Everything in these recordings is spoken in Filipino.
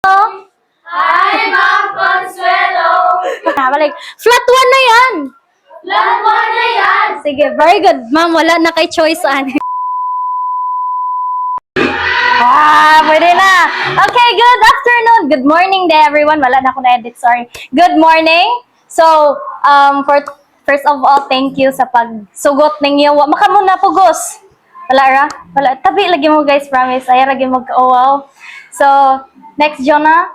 Hi, Ma'am Consuelo! Balik. Flat 1 na yan. Flat 1 na yan! Sige, very good. Ma'am, wala na kay choice ani. Pwede na. Okay, good afternoon. Good morning day, everyone. Wala na ako na-edit, sorry. Good morning. So, first of all, thank you sa pagsugot ninyo. Maka muna pugos. Wala ra? Wala. Tabi lagi mo guys, promise. Ay, lagi mo oh, wow. So, next, Jonah.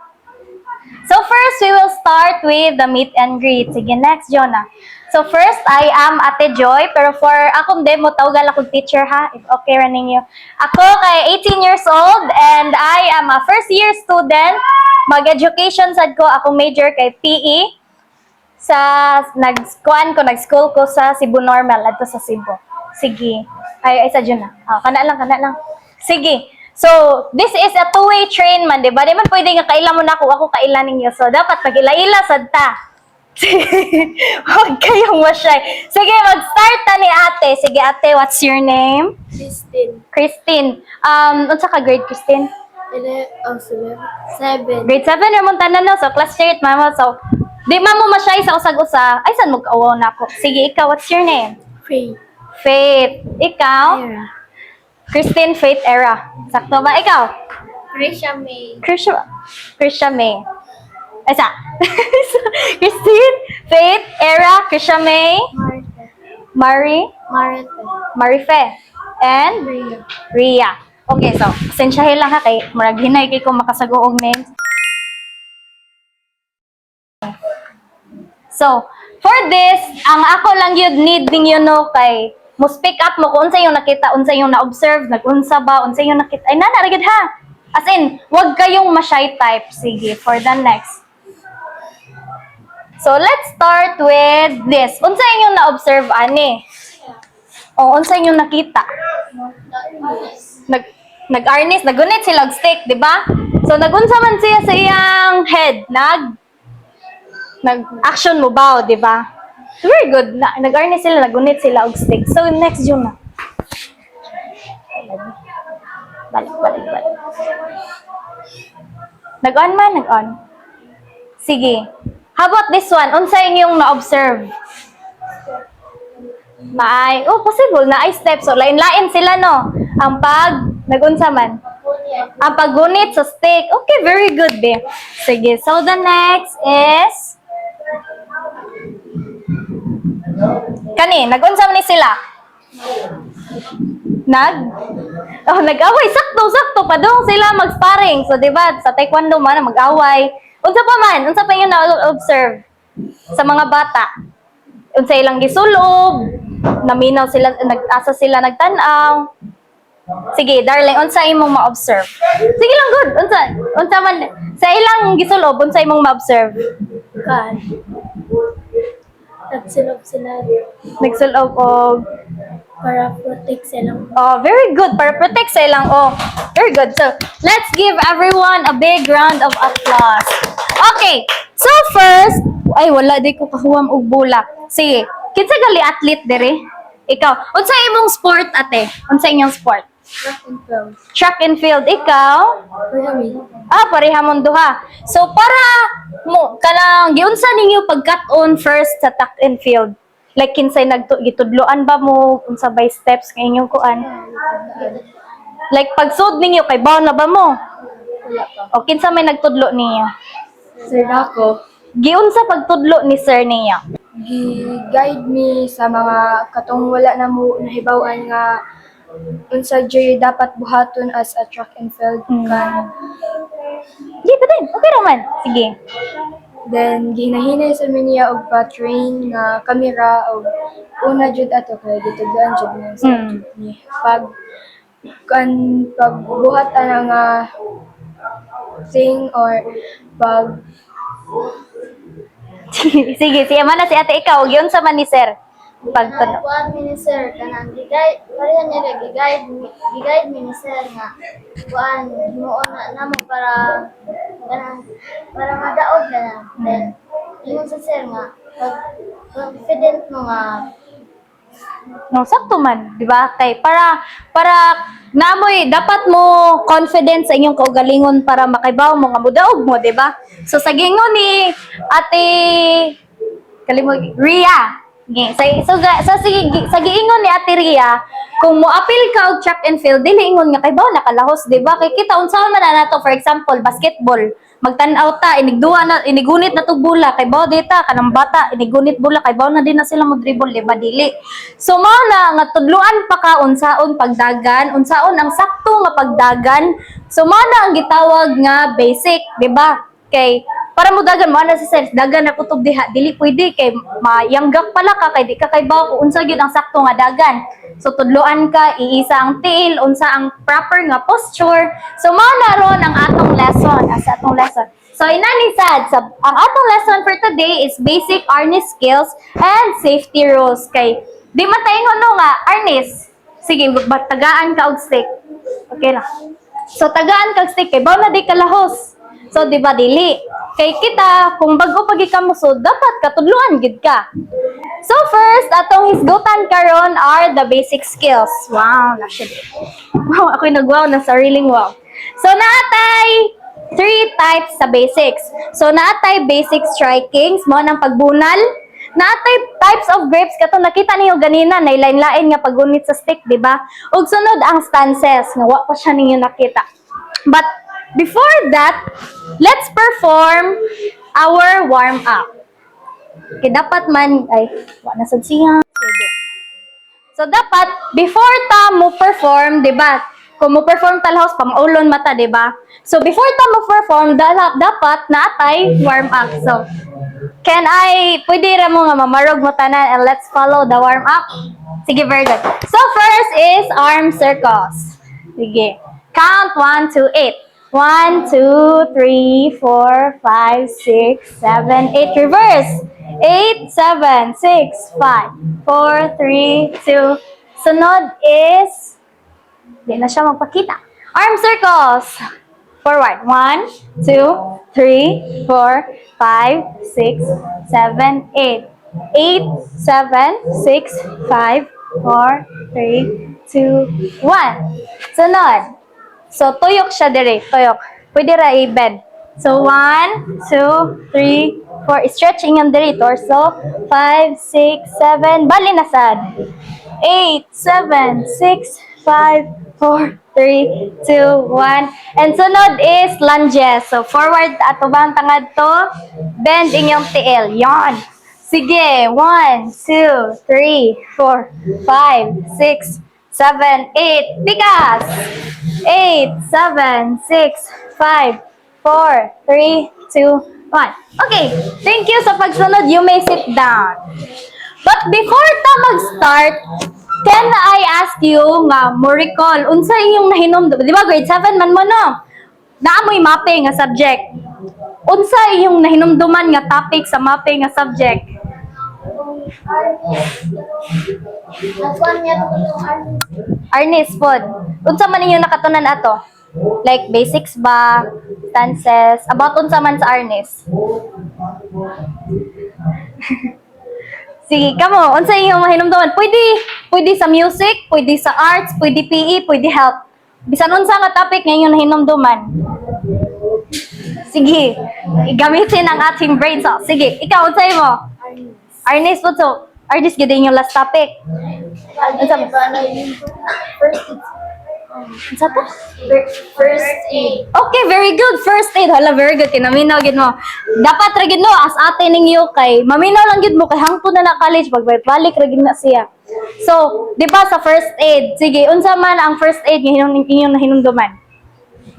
So first, we will start with the meet and greet. Sige, next, Jonah. So first, I am Ate Joy, pero for akong demo, tawgal akong teacher ha, if okay ra ninyo. Ako kay 18 years old and I am a first year student. Mag-education sad ko, akong major kay PE. Sa nag-school ko sa Cebu Normal, adto sa Cebu. Sige. Ay sa Jonah. Kana lang. Sige. So, this is a two-way train man, di ba? Di man pwede nga kaila mo na ako kaila ninyo. So, dapat mag-ila-ila sad ta. Huwag kayong masyay. Sige, mag-start ta ni ate. Sige, ate, what's your name? Christine. Unsa ka grade, Christine? 7. Grade 7, ramon tanan no. So, class 8, mama. So, di man mo masyay sa usag-usa. Ay, saan mag-awaw na ako? Sige, ikaw, what's your name? Faith. Ikaw? Christine Faith Era. Sakto ba? Ikaw? Krisha May. Krisha May. Isa. Christine Faith Era. Krisha May. Marife. And? Ria. Okay, so, pasensyahin lang ha kay murag hinay kay ko makasagoog names. So, for this, ang ako lang yun need ninyo no kay mo speak up mo kung unsa yung nakita, unsa yung na-observe, nag-unsa ba, unsa yung nakita. Ay, nanaragid ha. As in, wag kayong ma-shy type. Sige, for the next. So, let's start with this. Unsa yung na-observe, ani? O, unsa yung nakita? Nag-arnis, nagunit sila stick, di ba? So, nagunsa man siya sa iyang head. Nag-action mo ba, di ba? Very good. Nag-arnis sila, nagunit sila og stick. So, next yun na. Balik. Nag-on man, nag-on. Sige. How about this one? Unsa yung na-observe? Possible na ay steps. So, lain-lain sila, no? Ang nag-unsa man. Ang paggunit sa stick. Okay, very good, be. Sige. So, the next is kani, nag-unsa man ni sila? Nag-away. Sakto pa dong sila mag-sparring. So, diba, sa taekwondo man, mag-away. Unsa pa yung na-observe sa mga bata? Unsa ilang gisulob, naminaw sila, nag-asa sila nagtanaw. Sige, darling, unsa imong ma-observe? Sige lang, good. Unsa man, sa ilang gisulob, unsa imong ma-observe? Nagsulob sila Nagsulob og para protect sila. Oh, very good. Para protect sa ilang very good. So, let's give everyone a big round of applause. Okay. So, first, ay, wala di ko kahuwam og bulak. Sige. Kinsa gali athlete dere? Ikaw. Unsa imong sport, ate? Unsa inyong sport? Track and field. Ikaw? Pareha mong duha. So, para mo, kanang, giunsa ninyo pag-cut-on first sa track and field? Like, kinsay gitudloan ba mo, unsa by steps ng inyong kuan? Like, pag-sud ninyo, kay baon na ba mo? O, kinsa may nagtudlo ninyo? Sir ako, Giunsa pagtudlo ni sir niya? gi-guide me sa mga katong wala na mo nahibaw-an nga unsa joy dapat buhaton as a track and field kan. Di ba din? Okay naman. Sige. Then ginahinay sa niya og pa-train nga kamera og una jud ato kay gitudloan jud niya sa ni pagbuhat ana nga thing or pag Sige, siya man na si ate ikaw. Giunsa man ni sir? Pagtunog. Kuan minister kanang gigay pareha niya gigay minister nga kuan himuon na namo para kanang para madaog na then ingon sa sir nga pag confident mo nga No, sakto man, di ba? Kay para namoy dapat mo confidence sa inyong kaugalingon para makaibaw mo nga mudaog mo, di ba? So sa gingon ni Ate kalimog Ria. Okay. Sa giingon ni Ate Ria, kung mo appeal ka og track and field, dili ingon nga kay baw nakalahos, di ba? Kay kita unsaon man na nato, for example, basketball. Magtan-aw ta, inigunit na tug bola kay baw dita kanang bata, inigunit bola kay baw na din na sila mo dribble, di ba? Dili. So mao na nga tudluan pa ka unsaon pagdagan, unsaon ang sakto nga pagdagan. So mao na ang gitawag nga basic, di ba? Kay para mo dagan mo ana sa sense dagan na kutob diha dili pwede kay mayanggak pala ka kay di ka kay bawo kung unsa gyud ang sakto nga dagan. So tudloan ka iisa ang tiil unsa ang proper nga posture. So mao na ron ang atong lesson So inani sad ang atong lesson for today is basic harness skills and safety rules. Kay di man tayo no nga harness. Sige tagaan ka og stick. Okay na. So tagaan ka og stick kay bawo na di kalahos. So, di ba, dili? Kay kita, kung bago pag ikamusod, dapat katudluan gid ka. So, first, atong hisgutan karon are the basic skills. Wow, nasya. Wow, ako'y nagwaw na sariling wow. So, naatay 3 types sa basics. So, naatay basic strikings, mo ng pagbunal. Naatay types of grips, kato nakita niyo ganina, nailain-lain nga paggunit sa stick, di ba? Ug sunod ang stances, nga wa pa siya ninyo nakita. But, before that, let's perform our warm-up. Okay, dapat man, wala na sad siya. Sige. So, dapat, before ta mo perform, di ba? Kung mo perform talahos, pang-ulon mata, di ba? So, before ta mo perform, dapat naatay warm-up. So, pwede ra mo nga mamarog mo tanan and let's follow the warm-up. Sige, very good. So, first is arm circles. Sige. Count 1 to 8. 1, 2, 3, 4, 5, 6, 7, 8. Reverse. 8, 7, 6, 5, 4, 3, 2. Sunod is, di na siya magpakita. Arm circles. Forward. 1, 2, 3, 4, 5, 6, 7, 8. 8, 7, 6, 5, 4, 3, 2, 1. Sunod. So, tuyok siya dire. Tuyok. Pwede ra i-bend. So, 1, 2, 3, 4. Stretching yung dire. Torso. 5, 6, 7. Bali na sad. 8, 7, 6, 5, 4, 3, 2, 1. And sunod is lunges. So, forward ato ba ang tangad to? Bend inyong tiil. Yan. Sige. 1, 2, 3, 4, 5, 6, 7, 8. Tigas! 8, 7, 6, 5, 4, 3, 2, 1. Okay. Thank you sa pagsunod. You may sit down. But before ta mag-start, can I ask you nga mo recall unsa inyong nahinom? Di ba grade 7 man mo no? Naamoy mapping nga subject. Unsa inyong nahinumduman nga topic sa mapping nga subject? Nakuan niya ito itong artist. Arnis pod. Unsa man ninyo nakatunan ato? Like basics ba, stances, about unsa man sa Arnis? Sige, kamo, unsa inyong mahinumduman? Pwede sa music, pwede sa arts, pwede PE, pwede health. Bisan unsa nga topic nga inyong nahinumduman? Sige, gamitin ang ating brain cells. Sige, ikaw unsa imo? Arnis, what so? Arnis gid inyong last topic. First aid. Okay, very good. First aid. Hala, very good. Kinaminaw gid mo. Dapat ra gid no as ate ninyo kay maminaw lang gid mo kay hangtod na college pagbalik ra gid na siya. So, di ba sa first aid? Sige, unsa man ang first aid nga inyong nahinumduman?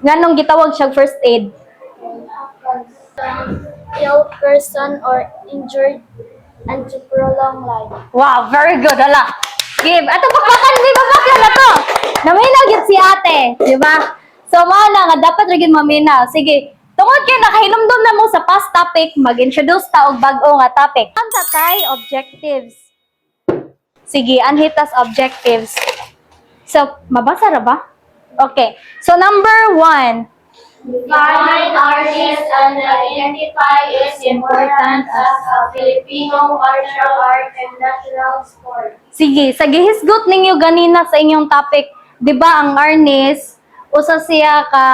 Nganong gitawag siya first aid? Ill person or injured and to prolong life. Wow, very good. Hala. Give. Ato pakpakan di ba bakla na to? Naminaw gid si ate, di ba? So mo na nga dapat ra gid maminaw. Sige. Tungod kay nakahinumdum na mo sa past topic, mag-introduce ta og bag-o nga topic. Ang tatay objectives. Sige, anhitas objectives. So, mabasa ra ba? Okay. So number 1, Find artists and the identity qualify is important as a Filipino martial art and national sport. Sige, sa gihisgot ninyo ganina sa inyong topic, 'di ba ang arnis usa siya ka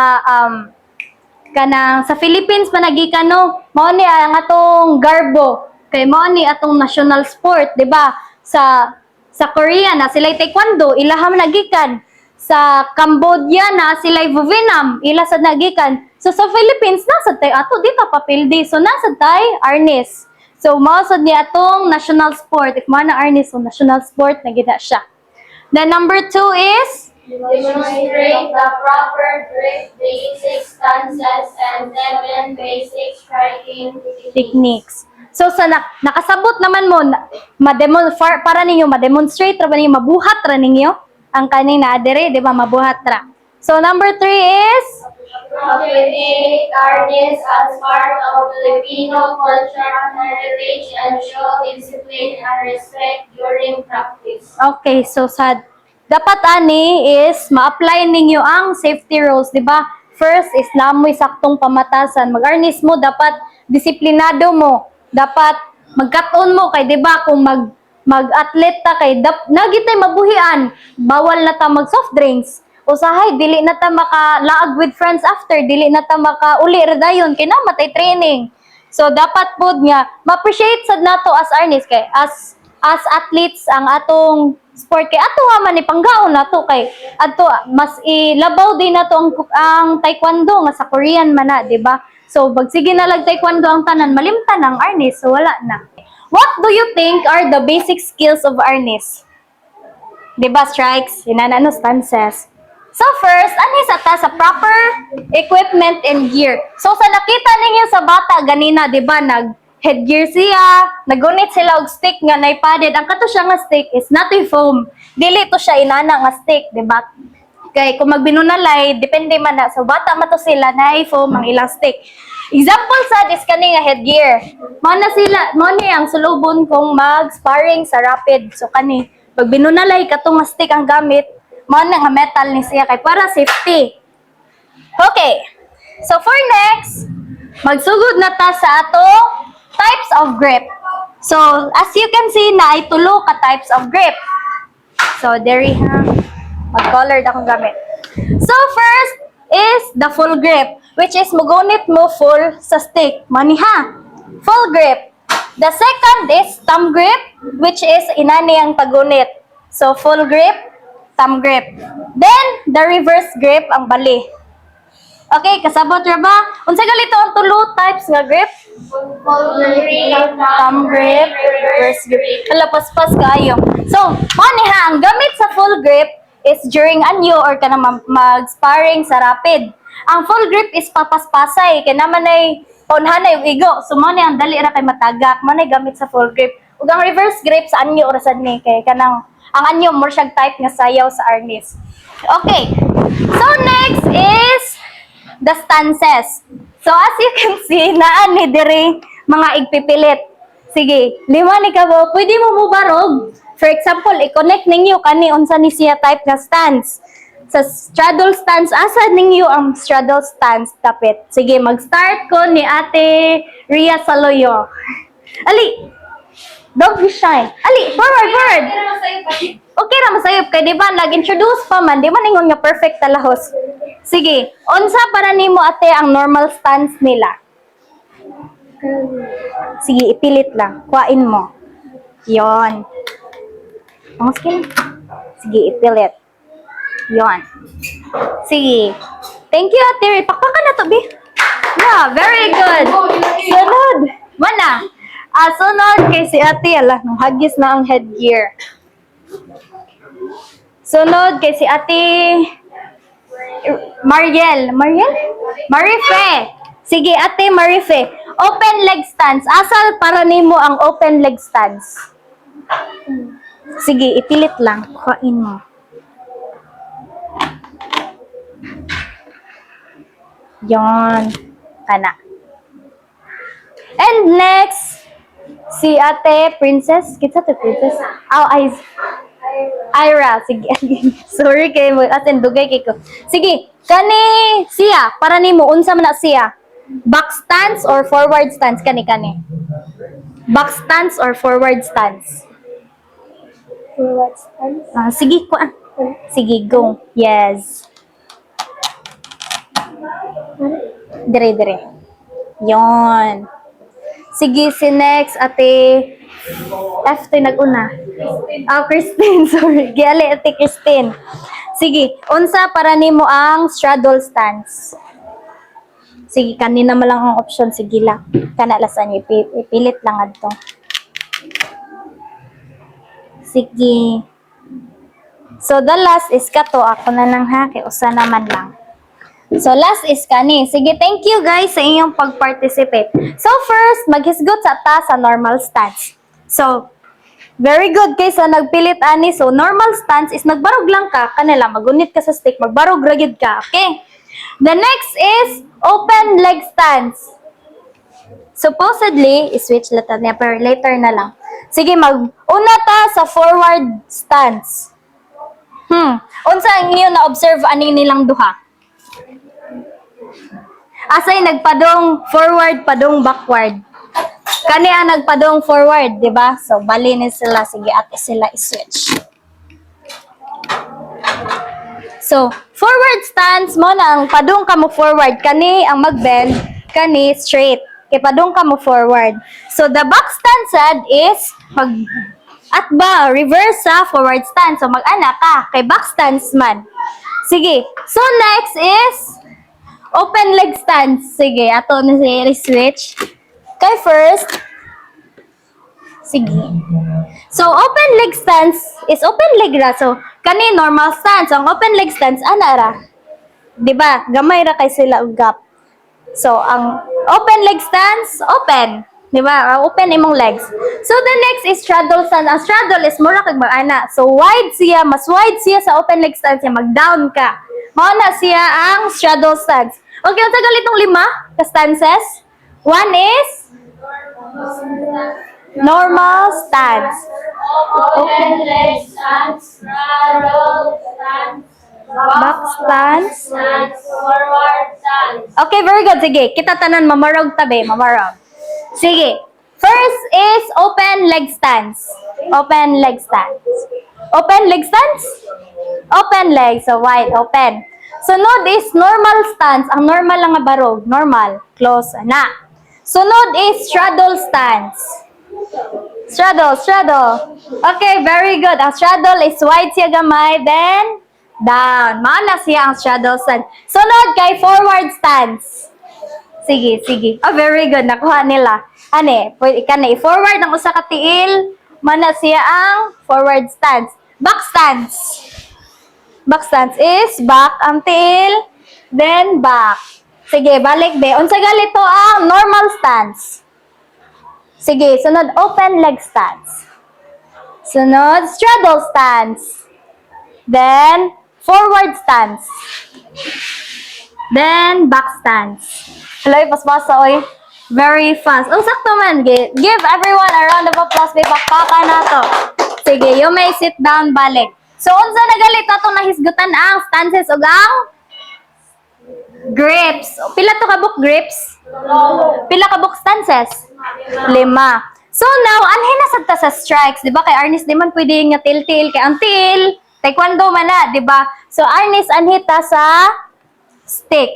kanang sa Philippines panagikan no, mao ni ang atong garbo, kay mao ni atong national sport, 'di ba? Sa Korea na sila taekwondo, ilaham nagikan. Sa Cambodia na sila Vietnam, ila sa nagikan. So sa Philippines nasa tay ato di ta papildi. So nasa tay arnis. So mao sad ni atong national sport. If man na arnis, so national sport na gina siya. Then number 2 is Demonstrate the proper grip, basic stances, and 7 basic striking techniques. So sa nakasabot naman mo para ninyo ma-demonstrate ra ba ninyo, mabuhat ra ninyo ang kaning naadere, di ba, mabuhat ra. So number 3 is Cultivate artists as part of Filipino culture, heritage, and show discipline and respect during practice. okay, so sa dapat ani is ma-apply ninyo ang safety rules, di ba? First is namoy saktong pamatasan. Mag-arnis mo, dapat disiplinado mo. Dapat magkaton mo kay, di ba, kung mag-athlete ta kay nagitay mabuhian, bawal na ta mag soft drinks. Usahay dili na ta makalaag with friends after, dili na ta makauli ra dayon kay namatay training. So dapat pod nga ma-appreciate sad nato as arnis kay as athletes ang atong sport kay ato man ni panggaon nato kay ato mas ilabaw din nato ang taekwondo nga sa Korean man na, di ba? So bagsige na lag taekwondo ang tanan, malimtan ang arnis, so wala na. What do you think are the basic skills of arnis? Di ba, strikes, inanano, stances. So first, ano sa proper equipment and gear. So sa nakita ninyo sa bata ganina, di ba, nag-headgear siya, nagunit sila og stick nga naipadded. Ang kato siya nga stick is not a foam. Dili to siya inana nga stick, di ba? Kay kung magbinunalay, depende man na. So bata man to sila na i-foam ang ilang stick. Example sa is kani nga headgear. Mao ni ang sulubon kung mag-sparring sa rapid. So kani pag binunalay katong nga stick ang gamit, mao na nga metal ni siya kay para safety. Okay. So for next, magsugod na ta sa ato types of grip. So as you can see na ay tulo ka types of grip. So dere ha. Mag-colored akong gamit. So first is the full grip, which is mugunit mo full sa stick. Maniha. Full grip. The second is thumb grip, which is inani ang pagunit. So full grip, thumb grip. Then the reverse grip ang bali. Okay, kasabot ra ba? Unsa galito ang tulo types nga grip? Full grip, Thumb grip, reverse grip. Hala, paspas kaayo. So, maniha, ang gamit sa full grip is during anyo or kana mag-sparring sa rapid. Ang full grip is papaspasay, kaya naman ay paunhanay igo. So, mo ang dali ra kay matagak, mo gamit sa full grip. Ug ang reverse grip sa anyo or sa ni, kay kanang, ang anyo more siyang type nga sayaw sa arnis. Okay, so next is the stances. So, as you can see, naan ni diri mga igpipilit. Sige, 5 ni kabo, pwede mo mubarog. For example, i-connect ninyo kani unsa ni siya type nga stance. Sa straddle stance, asa ninyo ang straddle stance tapit. Sige, mag-start ko ni Ate Ria Saloyo. Ali, dog shine. Ali, forward. Okay ra masayop kay di ba nag-introduce pa man, di man ingon nga perfect talahos. Sige, unsa para nimo ate ang normal stance nila? Sige, ipilit lang. Kuhain mo. Yon. Ang skin. Sige, ipilit. Yon. Sige. Thank you, Ate. Pakpakan na to, Bi. Yeah, very good. Sunod. Mana? Sunod kay si Ate. Ala, nang hagis na ang headgear. Sunod kay si Ate Mariel. Marife. Sige, Ate Marife. Open leg stance. Asal para nimo ang open leg stance? Sige, ipilit lang. Kuhain mo. Yon. Kana. And next, si Ate Princess. Kita to Princess? Oh, Ira. Sige. Sorry kay mo. As in, dugay kay ko. Sige. Kani siya. Para nimo unsa man na siya? Back stance or forward stance kani. Back stance or forward stance? Forward stance. Sige, kuan. Sige, go. Yes. Dire. Yon. Sige, si next, ate. F to nag-una. Christine, sorry. Giali, ate Christine. Sige, unsa para nimo ang straddle stance? Sige, kanina mo lang ang option. Sige lang. Kanalasan niyo. Ipilit lang adto. Sige. So, the last is kato. Ako na lang ha. Kaya usa naman lang. So, last is kani. Sige, thank you guys sa inyong pag-participate. So, first, maghisgot sa ta sa normal stance. So, very good kay sa nagpilit ani. So, normal stance is nagbarog lang ka. Kanila, magunit ka sa stick. Magbarog ragid ka. Okay? The next is open leg stance. Supposedly, switch later niya, pero later na lang. Sige, una ta sa forward stance. Unsa ang inyo na-observe ani nilang duha? Asay nagpadong forward, padong backward. Kani ang nagpadong forward, di ba? So, bali ni sila. Sige, ate sila i-switch. So, forward stance mo na ang padong ka mo forward. Kani ang mag-bend, kani straight. Kaya padong ka mo forward. So, the back stance sad is at reverse sa forward stance. So, mag-ana ka. Kay back stance man. Sige. So, next is open leg stance. Sige, ato na si switch. Kay first, sige. So, open leg stance is open leg ra. So, kani normal stance. Ang open leg stance, ana ra. Diba? Gamay ra kay sila og gap. So, ang open leg stance, open. Diba? Open imong legs. So, the next is straddle stance. Ang straddle is mura kag mag-ana. So, wide siya. Mas wide siya sa open leg stance. Mag-down ka. Mauna siya ang straddle stance. Okay, ang tagal itong 5 stances. One is normal stance. Open leg stance, straddle stance, Back stance. forward stance. Okay, very good. Sige, kita tanan mamarog tabi, mamarog. Sige. First is open leg stance. Open leg stance. Open leg stance? Open leg, so wide, open. Sunod is normal stance. Ang normal lang nga barog. Normal. Close na. Sunod is straddle stance. Straddle. Okay, very good. Ang straddle is wide siya gamay, then down. Maana siya ang straddle stance. Sunod kay forward stance. Sige. Oh, very good. Nakuha nila. Ane, pwede ka na i-forward ang usa ka tiil. Maana siya ang forward stance. Back stance. Back stance is back ang tiil, then back. Sige, balik be. Unsa galito ang normal stance? Sige, sunod open leg stance. Sunod straddle stance. Then forward stance. Then back stance. Hello, paspasa oy. Very fast. Oh, sakto man. Give everyone a round of applause. May bakpaka na to. Sige, you may sit down balik. So, unsa nagalit atong nahisgutan ang stances ug ang grips. Pila to ka book grips? Pila ka book stances? 5. So now, anhin na sagta sa strikes, di ba? Kay Arnis di man pwede nga til-til. Kay ang til, taekwondo man na, di ba? So, Arnis anhita sa stick.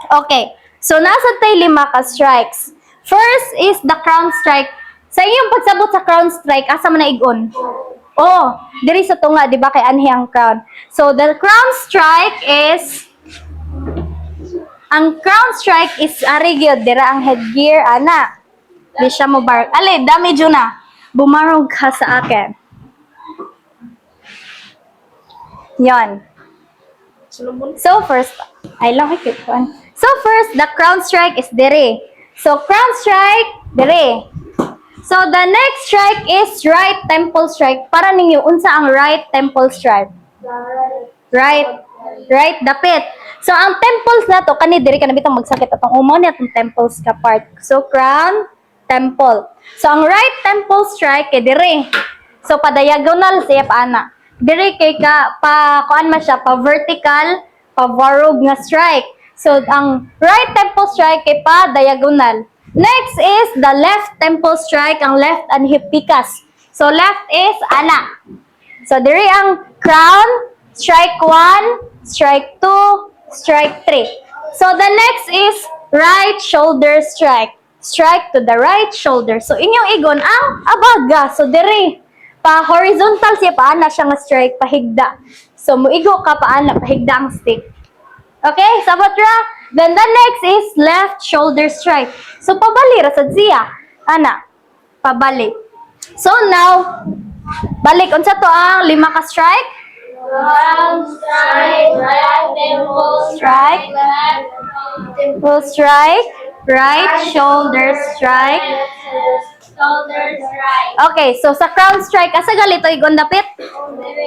Okay. So, nasa tay 5 ka strikes. First is the crown strike. Sa iyong pagsabot sa crown strike, asa man na igon? Oh, diri sa tunga, di ba? Kay anhi ang crown. So, the crown strike is ang crown strike is arigyod. Dira ang headgear, ana. Di siya mo bar. Ali, dami dyan na. Bumarog ka sa akin. Yon. So, first, I lang ikit one. So, first, the crown strike is dire. So, crown strike, dire. So, the next strike is right temple strike. Para ninyo, unsa ang right temple strike? Right dapit. So, ang temples na to, kani diri ka na bitang magsakit atong umo ni atong temples ka part. So, crown, temple. So, ang right temple strike kay dire. So, pa-diagonal siya paana. Dire kay kuan man siya, pa-vertical, pa-varog nga strike. So, ang right temple strike kay pa diagonal. Next is the left temple strike, ang left anhi pikas. So, left is ana. So, diri ang crown, strike 1, strike 2, strike 3. So, the next is right shoulder strike. Strike to the right shoulder. So, inyong igon ang abaga. So, diri, pa horizontal siya, paana siya nga strike, pahigda. So, muigo ka paana, pahigda ang stick. Okay, sabot ra. Then the next is left shoulder strike. So, pabali rasad siya. Ana, pabali. So, now, balik. Unsa to ang 5 ka strike? Crown strike, right temple Strike. left Temple strike. Right shoulder strike. shoulder strike. Okay, so sa crown strike, asa galito igon dapit?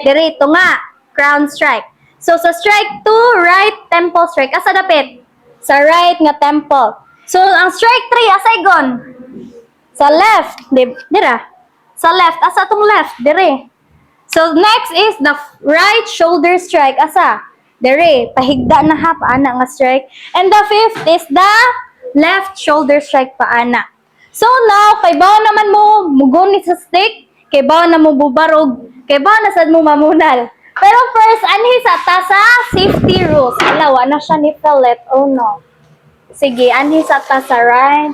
Dirito nga, crown strike. So sa strike 2, right temple strike, asa dapit? Sa right nga temple. So ang strike 3, asa igon? Sa left, dira. Sa left, asa tong left? Dire. So next is the right shoulder strike, asa? Dire, pahigda na ha, paana nga strike. And the fifth is the left shoulder strike, paana. So now, kay bawa naman mo mugunit sa stick, kay bawa na mo bubarog, kay bawa na sad mo mamunal. Pero first, anhi sa tasa safety rules. Alawa na siya ni Pellet. Oh no. Sige, anhi sa tasa, right?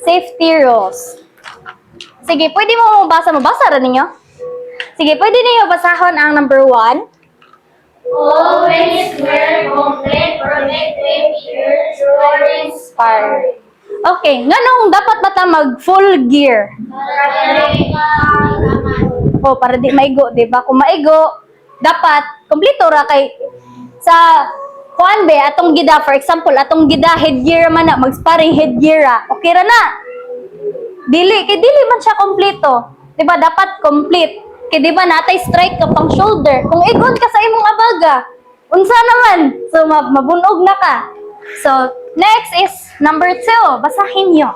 Safety rules. Sige, pwede mo mabasa. Mabasa rin ninyo? Sige, pwede ninyo basahon ang number 1. Always wear complete protective ears Par. Okay, nganong dapat bata mag full gear? O, para di maigo, di ba? Kung maigo, dapat, kompleto ra kay, sa, kuan be, atong gida, for example, atong gida, headgear man na, mag-sparring headgear ra, okay ra na. Dili man siya kompleto. Di ba, dapat complete. Kaya di ba, natay strike ka pang shoulder. Kung igon ka sa imong abaga, unsa naman? So, mabunog na ka. So, next is number 2. Basahin nyo.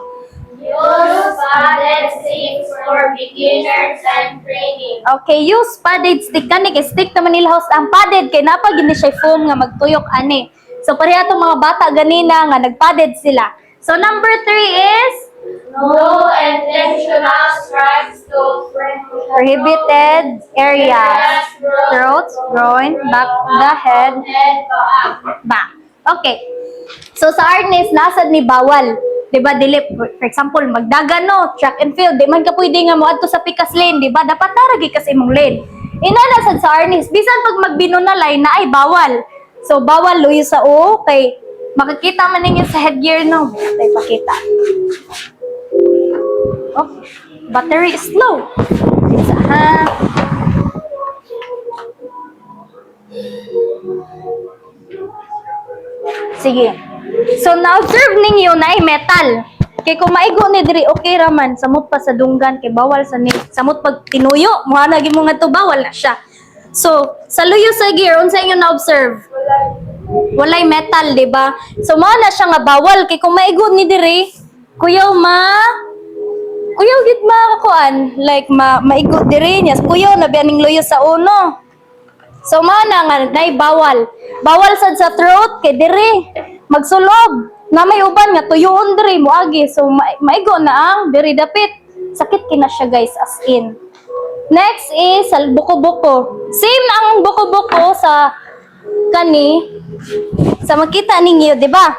Use padded sticks for beginners and training. Okay, use padded stick. Kani kay stick naman nila host. Ang padded kay napa gini siya foam nga magtuyok ani. So pareha tong mga bata ganina nga nagpadded sila. So number 3 is No intentional strikes to prohibited areas. Throat, groin, back of the head, back. Okay. So sa arnis nasad ni bawal. 'Di ba dili for example magdagan no, track and field, di man ka pwede nga moadto sa pikas lane, 'di ba? Dapat naragi ka sa imong lane. Inanasad sa arnis bisan pag magbinunalay na ay bawal. So bawal luyo sa o kay makikita man ninyo sa headgear no. Tay pakita. Oh, battery is low. Isa ha. Sige. So, na-observe ninyo na ay metal. Kay kung maigo ni diri, okay raman. Samot pa sa dunggan, kay bawal sa ni. Samot pag tinuyo, muhanagi mo nga to, bawal na siya. So, sa luyo sa gear, unsa inyo na-observe? Walay metal, di ba? So, mao na siya nga bawal. Kay kung maigo ni diri, kuyaw gid makakuan. Like, maigo diri niya. Kuyaw, nabiyaning luyo sa uno. So, mao na nga, nay bawal. Bawal sad sa throat, kay diri. Magsulob. Na may uban nga, tuyoon diri, muagi. So, maigo na ang diri dapit. Sakit kina siya, guys, as in. Next is, buko-buko. Same ang buko-buko sa kani. Sa makita ninyo, di ba?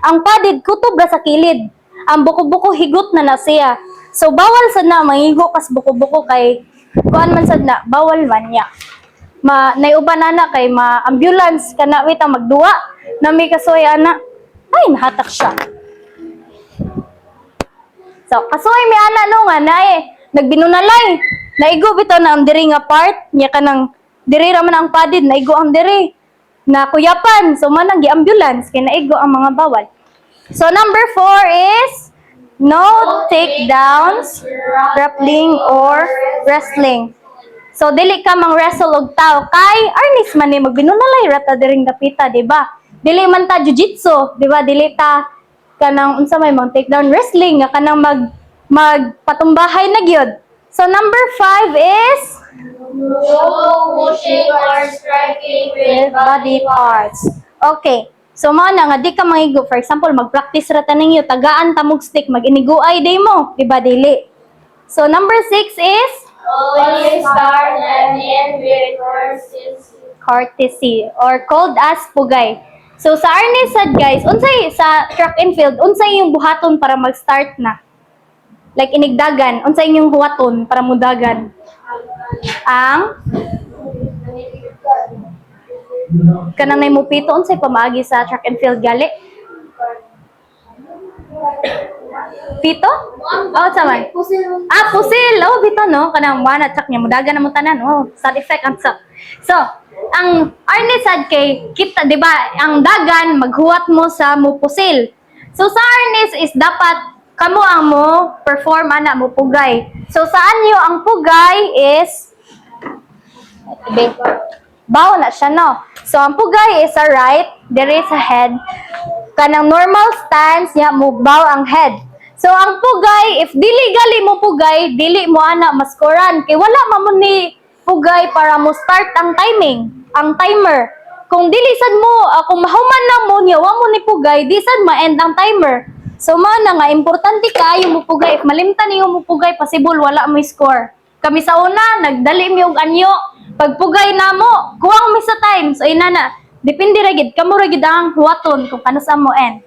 Ang padded, kutob ra sa kilid. Ang buko-buko, higot na siya. So, bawal sad na, mangigo kas buko-buko kay, kuan man sad na, bawal man niya. Naiuban na kay ma-ambulance ka na, wait ang magduwa. Na may kasoy ana, ay nahatak siya. So, kasoy may ana no nga na nagbinunalay. Naigo bitaw na ang diri nga part, niya ka nang diri ra man ang padded, naigo ang diri. Na kuyapan, so manang gi-ambulance kay naigo ang mga bawal. So number 4 is no takedowns, grappling or wrestling. So dili ka mang wrestle og tao kay arnis man ni magbinunalay rata diring dapita, di ba? Dili man ta jiu-jitsu, di ba? Dili ta kanang unsa may mang takedown wrestling nga kanang magpatumbahay na gyud. So number 5 is No pushing or striking with body parts. Okay. So mao na nga di ka mangigo. For example, mag-practice ra ta ninyo tagaan tamog stick mag-iniguay day mo, di ba dili? So number 6 is Always start and end with courtesy or called as pugay. So sa Arnes sad guys, unsay sa track and field, unsay yung buhaton para mag-start na? Like inigdagan, unsay yung huwaton para mudagan? Ang kanang nay mupito unsay pamaagi sa track and field gali? Pito? Oh, sama. Pusil. Oh, bito no. Kanang mana tsak niya mudagan na mo tanan. Oh, side effect ang sak. So, ang Arne sad kay kita, 'di ba? Ang dagan maghuwat mo sa mupusil. So sa Arnes is dapat kamo ang mo perform ana mo pugay. So saan niyo ang pugay is bow na siya no. So ang pugay is a right, there is a head. Kanang normal stance niya mo bow ang head. So ang pugay, if dili gali mo pugay, dili mo ana maskoran kay wala man mo ni pugay para mo start ang timing, ang timer. Kung dili sad mo, kung mahuman na mo niya, wa mo ni pugay, di sad ma-end ang timer. So man na nga importante kayo mo pugay. If malimtan niyo mo pugay, possible wala mo score. Kami sa una nagdali mi og anyo. Pag pugay na mo, kuwang mi sa time. So inana, depende ra gid kamo ra gid ang huwaton kung kano sa mo end.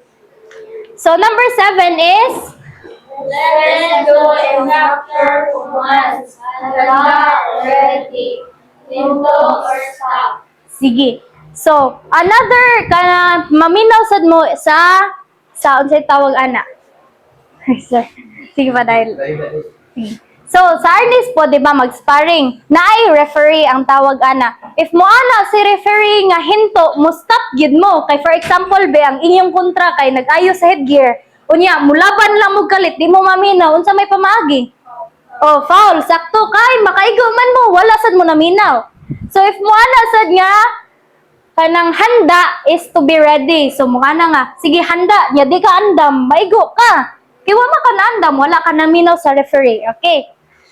So number 7 is Let's go and after once. Handa, ready. Limbo or stop. sige. So another kana maminaw sad mo sa unsay tawag ana. Sir. Sige pa dahil. Sige. So, sa Arnis po, di ba, mag-sparring. Naay referee ang tawag ana. If mo ana si referee nga hinto, mo stop gid mo. Kay for example, be, ang inyong kontra kay nag-ayo sa headgear. Unya, mulaban lang mo galit, di mo maminaw. Unsa may pamaagi? Oh, foul. Sakto kay, makaigo man mo. Wala sad mo naminaw. So, if mo ana sad nga, kanang handa is to be ready. So, mukha na nga, sige, handa. Nya, di ka andam, maigo ka. Kaya wala ka na andam, wala ka naminaw sa referee. Okay?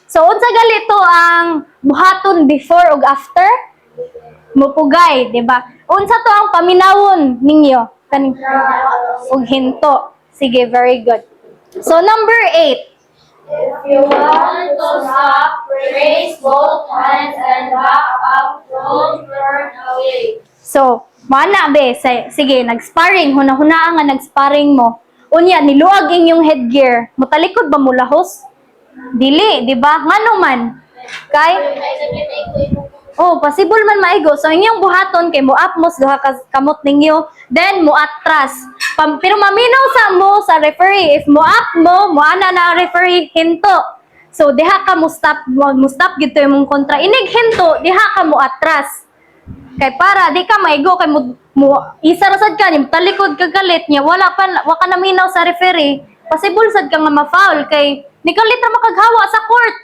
So, unsa galito ang buhaton before ug after? Mupugay, di ba? Unsa to ang paminawon ninyo? Kaning ug hinto. Sige, very good. So, number 8. If you want to stop, raise both hands and back up. Don't turn away. So, mana be, sige, nag-sparring, huna-hunaan nga nag-sparring mo. Unya, niluag inyong headgear. Mutalikod ba mo lahos? Dili, di ba? Ngano man? Kay? Oh, possible man maigo. So, inyong buhaton kay mo upmost duha ka kamot ninyo, then mo atras. Pero maminaw sa mo sa referee. If mo up mo ana na referee, hinto. So, diha ka mo stop gito yung kontra. Inig hinto, diha ka mo atras. Kay para di ka maigo kay mo isa ra sad ka ni talikod ka galit niya wala ka naminaw sa referee. Possible sad ka nga ma-foul kay ni galit ra makaghawa sa court.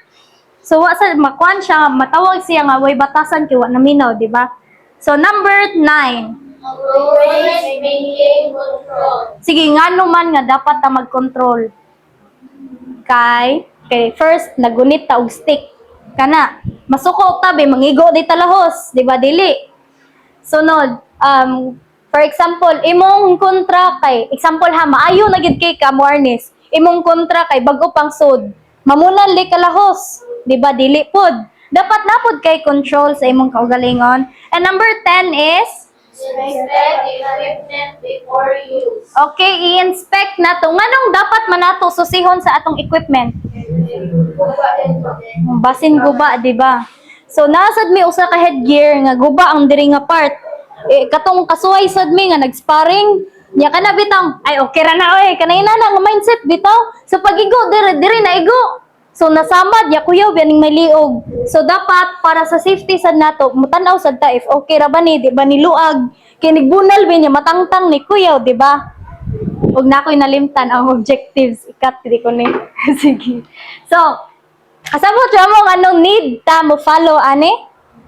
So wa sa makuan siya matawag siya nga way batasan kay wa naminaw, di ba? So number 9. Always maintain control. Sige ngano man nga dapat ta mag-control. Kay first nagunit ta og stick. Kana masuko ta be mangigo di talahos, di ba dili? Sunod, for example, imong kontra kay, example ha, maayo na gid kay ka Arnes. Imong kontra kay bago pang sud. Mamunan li kalahos, di ba dili pod. Dapat napod kay control sa imong kaugalingon. And number 10 is Inspect equipment before use. okay, i-inspect nato. Nganong dapat manato susihon sa atong equipment? Basin guba, di ba? So nasad mi usa ka headgear nga guba ang diri nga part. Katong kasuway sad mi nga nag-sparring, nya kana bitang ay okay ra na oy, kanay na nga mindset bitaw. So pagigo diri na igo. So nasamad ya kuyaw biyaning may liog. So dapat para sa safety sad nato, mutanaw sad ta if okay ra ba ni, di ba ni luag. Kinig bunal bi niya matangtang ni kuyaw, di ba? Ug na ko'y nalimtan ang objectives ikat di ko ni. Sige. So, kasabot siya mo nga anong need ta mo follow ani?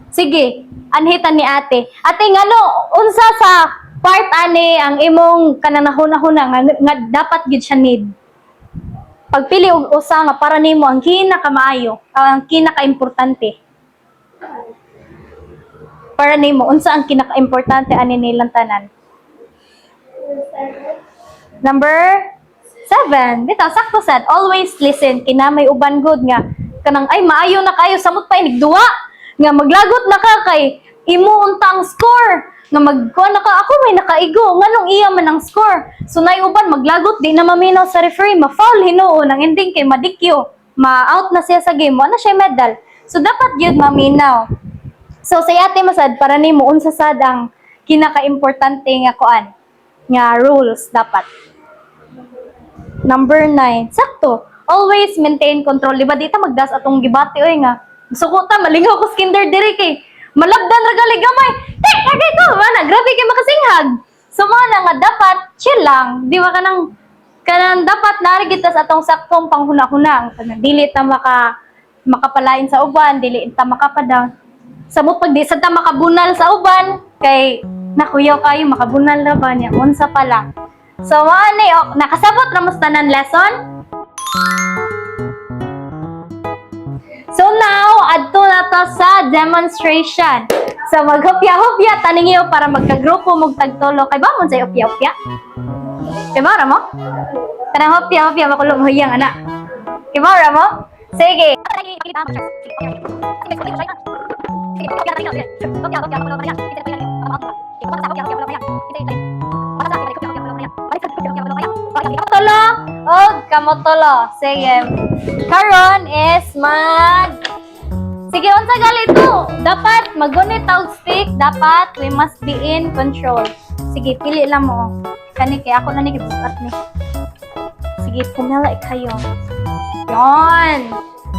Sige, anhitan ni ate. Ate ngano unsa sa part ani ang imong kananahuna-huna nga dapat gid siya need? Pagpili og usa nga para nimo ang kinakamaayo, ang kinaka-importante. Para nimo unsa ang kinaka-importante ani nilang tanan? Number 7. Bitaw, sakto sad. Always listen. Kina may uban good nga. Kanang, ay, maayo na kayo. Samot pa inigduwa. Nga, maglagot na ka kay imo unta ang score. Nga magkuha na ka, ako may nakaigo. Nga nung iya man ang score. So, nay uban, maglagot. Di na maminaw sa referee. Ma-foul, hinuon. Ang ending kay madikyo. Ma-out na siya sa game. Ano siya medal. So, dapat yun maminaw. So, sa ate masad, para ni mo, unsa sad ang kinaka-importante nga kuan. Nga rules, dapat. Number 9. Sakto. Always maintain control. Diba dito magdas atong gibati oy nga. Suko ta malingaw ko skinder diri kay malabdan ra gali gamay. Tek lagi ko mana grabe kay makasinghag. So mana nga dapat chill lang. Di ba kanang dapat nari kita sa atong saktong panghuna-huna. Kanang dili ta makapalain sa uban, dili ta makapadang. Samot pag di sa ta makabunal sa uban kay nakuyaw kayo makabunal na ba niya unsa pa lang. So, nakasabot na mas tanan lesson? So now, adto na to sa demonstration. So, maghupya-hupya, taningiyo para magkagrupo, magtagtolo. Kay ba mo sa upya-upya? Kay ba, Ramo? Kanang hupya-hupya, makulong huyang, anak. Kay ba, Ramo? Sige. Kamotolo o kamotolo. Sige. Karon is sige, unsa galito? Dapat magunit og stick. Dapat we must be in control. Sige, pili lang mo. Kani kay ako na ni gibukat ni. Sige, pumili kayo. Yon.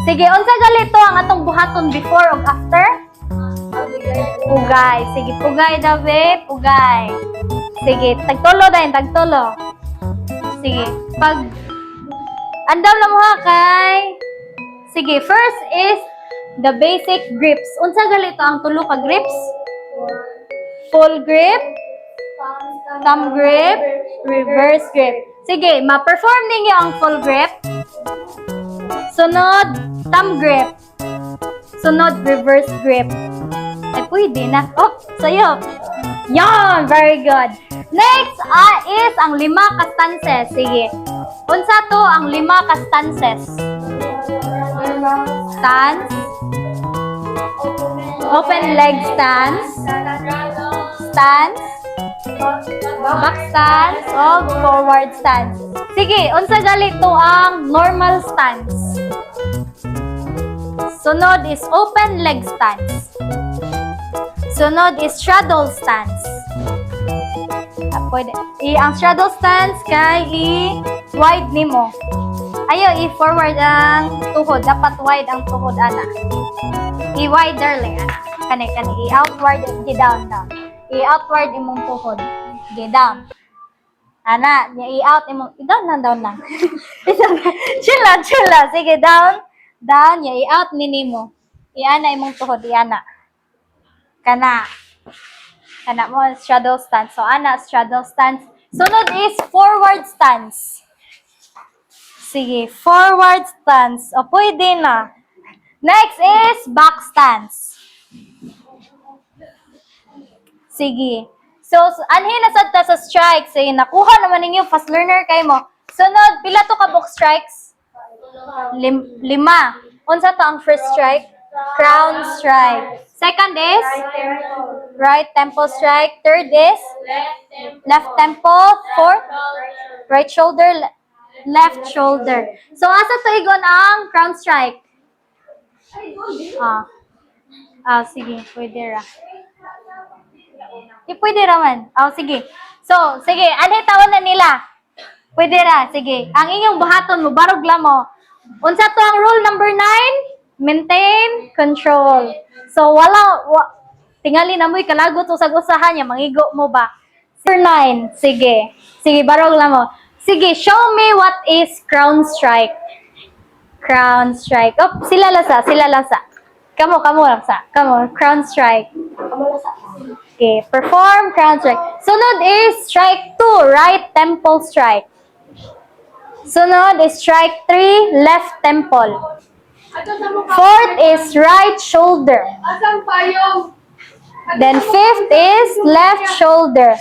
Sige, unsa galito ang atong buhaton before ug after? Pugay. Sige, pugay daw pugay. Sige, tagtolo dayon, tagtolo. Sige, pag andaw lang mo ha kay. Sige, first is the basic grips. Unsa galito ang tulo ka grips? Full grip, thumb grip, reverse grip. Sige, ma-perform ninyo ang full grip. Sunod, thumb grip. Sunod, reverse grip. Ay, pwede na. Oh, sa'yo. Yan! Very good. Next is ang 5 ka stances. Sige. Unsa to ang 5 ka stances? Stance. Open leg stance. Stance. Back stance. O forward stance. Sige. Unsa galito ang normal stance? Sunod is open leg stance. Sunod is straddle stance. Pwede. Ang straddle stance kay i-wide nimo. Ayaw, i-forward ang tuhod. Dapat wide ang tuhod, ana. I-wide, darling, ana. Kani. I-outward, i-down, down. I-outward imong tuhod. I-down. Ana, i-out imong, i-down lang. Chill lang. Sige, down. Down, i-out nimo. I-ana imong tuhod, i-ana. Kana mo, straddle stance. So, ana, straddle stance. Sunod is forward stance. Sige, forward stance. O, pwede na. Next is back stance. Sige. So, anhin na sad ta sa strike. Sige, nakuha naman ninyo. Fast learner kayo mo. Sunod, pila to ka box strikes? 5. Unsa to ang first strike? Crown strike. Second is right temple strike. Third is left temple. Fourth, right shoulder, left shoulder. So, asa to igon ang crown strike? Sige, pwede ra. Pwede ra man. Sige. So, sige, ano tawon na nila? Pwede ra, sige. Ang inyong buhaton mo, barog lang mo. Unsa to ang rule number 9? Maintain control. So, tingali na mo'y kalagot usag-usahan niya, mangigo mo ba? Number 9, sige. Sige, barog lang mo. Sige, show me what is crown strike. Crown strike. Oh, sila lasa. Kamo lasa. Crown strike. Okay, perform crown strike. Sunod is strike 2, right temple strike. Sunod is strike 3, left temple. Fourth is right shoulder. Then fifth is left shoulder.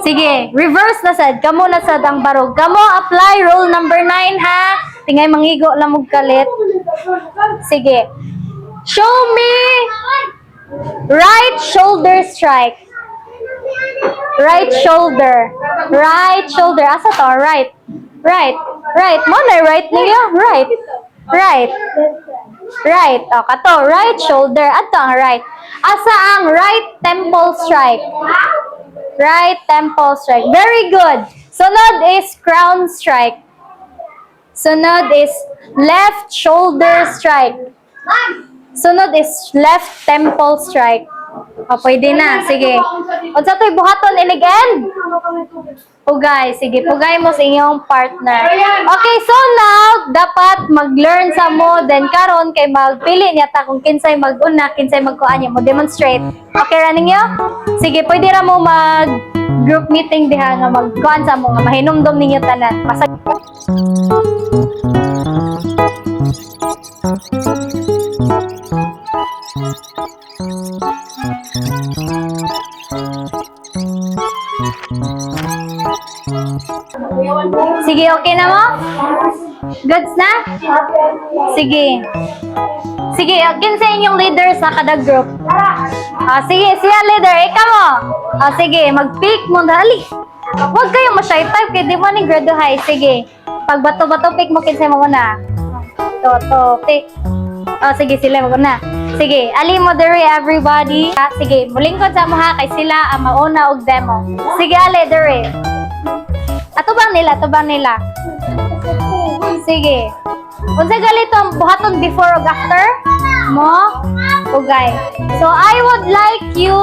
Sige, reverse na sad. Kamo na sad ang barog. Kamo apply rule number 9 ha. Tingay mangigo lang mo kalit. Sige. Show me right shoulder strike. Right shoulder. Right shoulder. Asa to? Right. Right. Right. Mo na right niya. Right. Right. Right. O, kato. Right shoulder. Ato ang right. Asa ang right temple strike. Right temple strike. Very good. Sunod is crown strike. Sunod is left shoulder strike. Sunod is left temple strike. O, pwede na. Sige. Unsa to'y buhaton ilig-end? Pugay. Sige, pugay mo sa inyong partner. Okay, so now, dapat mag-learn sa mo, then karon kay magpili niya ta kung kinsay mag-una, kinsay mag-kuan niya mo demonstrate. Okay, running niyo? Sige, pwede ra mo mag-group meeting diha nga mag-kuan sa mo, nga mahinumdum ninyo tanan. Pasag Sige, okay na mo? Goods na? Sige. Sige, akin sa inyong leader sa kada group. Sige, siya leader, ikaw mo. Sige, mag-pick mo, dali. Huwag kayong ma-shy type, kaya di mo ni grade high. Sige, pag bato-bato pick mo, kinsay mo muna. To, pick. Sige, sila mo na. Sige, ali mo dere everybody. Sige, mulingkod sa mo ha, kay sila ang mauna og demo. Sige, ali dere. Atubang nila. Sige. Unsa galito ang buhaton before ug after? Mo? Ugay. So I would like you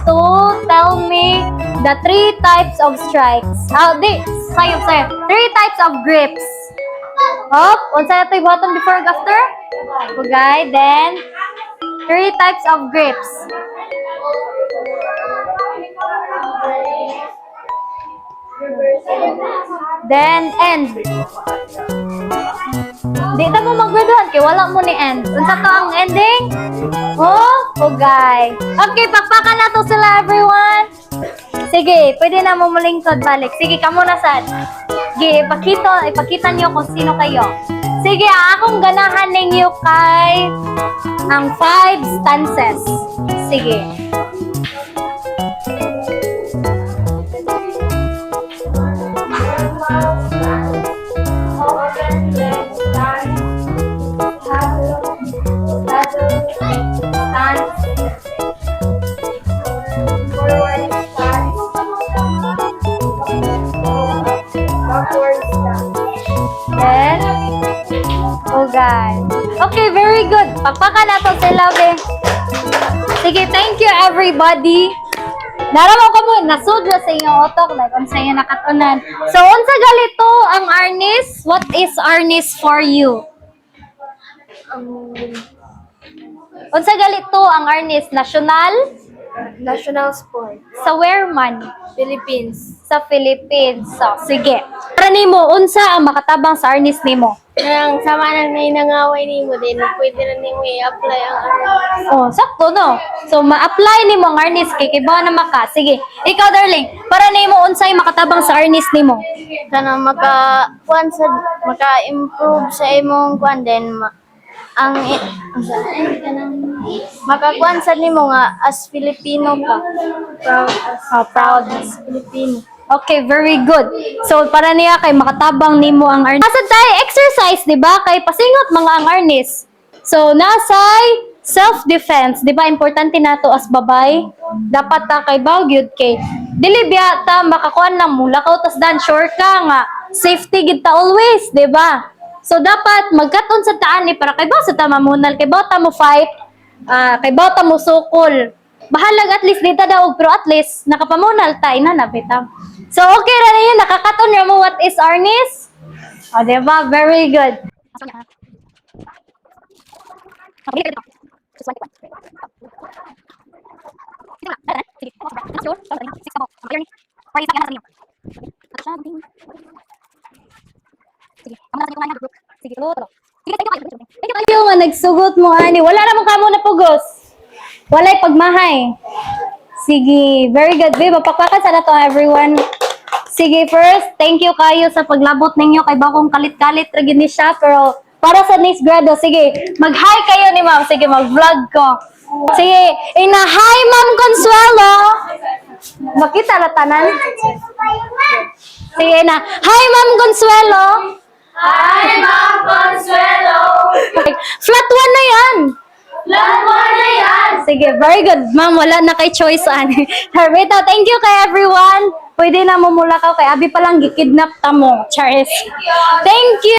to tell me the 3 types of strikes. Sayo. 3 types of grips. Hop, unsa to'y buhaton before ug after? Ugay, then 3 types of grips. Then end. Di na mo maggraduhan kay wala mo ni end. Unsa to ang ending? Pugay. Okay, pakpakan na to sila everyone. Sige, pwede na mo malingkod balik. Sige, kamo na sad. Sige, ipakita niyo kung sino kayo. Sige, akong ganahan ninyo kay ang 5 stances. Sige. Then, guys. Okay, very good. Pakpaka na to sila, be. Sige, thank you everybody. Naramo ko mo, nasudra sa inyong otok, like, unsa yung nakatunan. So, unsa galito ang arnis? What is arnis for you? Unsa galito ang arnis? National sport. Sa where man? Philippines. Sa Philippines. So, sige. Para nimo, unsa ang makatabang sa arnis nimo? Nang sama na nangaway nimo din, pwede na nimo i-apply ang Sakto, no? So, ma-apply nimo ang arnis kay kibaw na maka. Sige, ikaw, darling, para nimo unsay makatabang sa arnis nimo? Kana maka-improve sa imong kwan din makakuan sad nimo nga as Filipino ka. Proud. As Filipino. Okay, very good. So, para niya kay makatabang nimo ang arnis. Nasa tayo exercise, di ba? Kay pasingot mga ang arnis. So, nasay self-defense. Di ba? Importante nato as babay. Dapat ta kay bagyod kay dili biya ta makakuan lang mo. Lakaw tas dan sure ka nga. Safety gid ta always, di ba? So, dapat magkaton sa taan ni para kay ba sa ta mamunal, kay ba ta mo fight, kay ba ta mo sukol. Bahalag at least dita daw, pero at least nakapamunal ta, inanabita. So, okay ra na yun, nakakaton ra mo what is arnis? Diba? Very good. Kayo nga nagsugot mo ani, wala na mo kamo na pugos. Walay pagmahay. Sige, very good. Babe, mapakpakan sana to everyone. Sige, first, thank you kayo sa paglabot ninyo kay bakong kalit-kalit ra gini siya, pero para sa next grado, sige, mag-hi kayo ni ma'am. Sige, mag-vlog ko. Sige, hi Ma'am Consuelo. Makita na tanan? Sige na, hi Ma'am Consuelo. Hi, Ma'am Consuelo! Flat 1 na yan. Lang mo na yan! Sige, very good. Ma'am, wala na kay choice ani. Wait, thank you kay everyone. Pwede na mumula ka kay Abi pa lang gikidnap ta mo. Charis. Thank you.